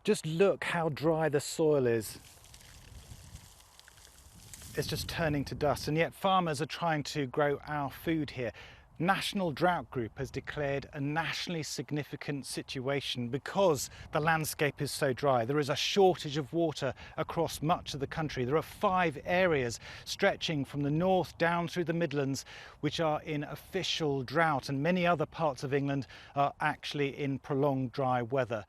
Just look how dry the soil is. It's just turning to dust, and yet farmers are trying to grow our food here. National Drought Group has declared a nationally significant situation because the landscape is so dry. There is a shortage of water across much of the country. There are 5 areas stretching from the north down through the Midlands which are in official drought, and many other parts of England are actually in prolonged dry weather.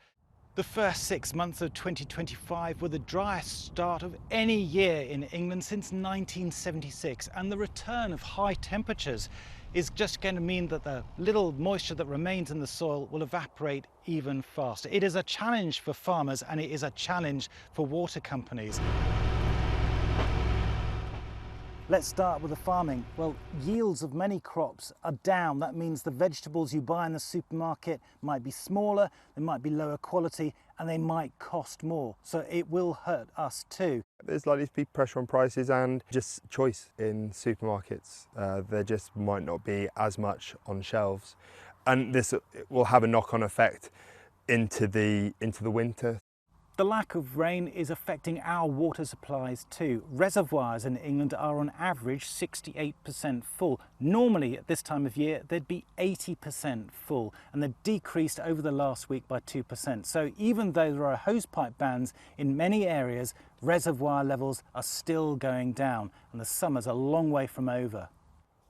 The first 6 months of 2025 were the driest start of any year in England since 1976, and the return of high temperatures is just going to mean that the little moisture that remains in the soil will evaporate even faster. It is a challenge for farmers, and it is a challenge for water companies. Let's start with the farming. Well, yields of many crops are down. That means the vegetables you buy in the supermarket might be smaller, they might be lower quality, and they might cost more. So it will hurt us too. There's likely to be pressure on prices and just choice in supermarkets. There just might not be as much on shelves. And this will have a knock-on effect into the winter. The lack of rain is affecting our water supplies too. Reservoirs in England are on average 68% full. Normally at this time of year they'd be 80% full, and they've decreased over the last week by 2%. So even though there are hosepipe bans in many areas, reservoir levels are still going down, and the summer's a long way from over.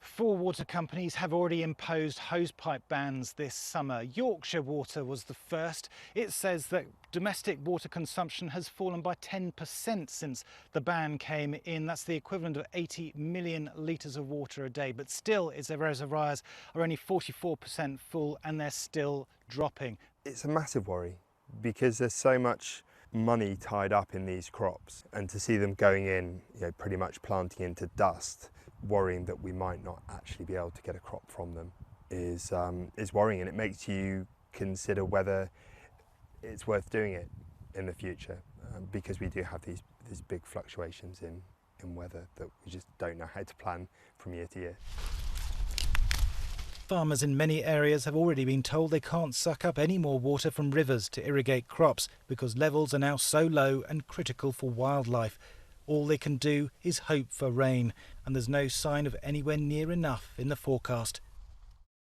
4 water companies have already imposed hosepipe bans this summer. Yorkshire Water was the first. It says that domestic water consumption has fallen by 10% since the ban came in. That's the equivalent of 80 million litres of water a day. But still, its reservoirs are only 44% full, and they're still dropping. It's a massive worry because there's so much money tied up in these crops, and to see them going in, pretty much planting into dust, worrying that we might not actually be able to get a crop from them is worrying, and it makes you consider whether it's worth doing it in the future, because we do have these big fluctuations in weather that we just don't know how to plan from year to year. Farmers in many areas have already been told they can't suck up any more water from rivers to irrigate crops because levels are now so low and critical for wildlife. All they can do is hope for rain, and there's no sign of anywhere near enough in the forecast.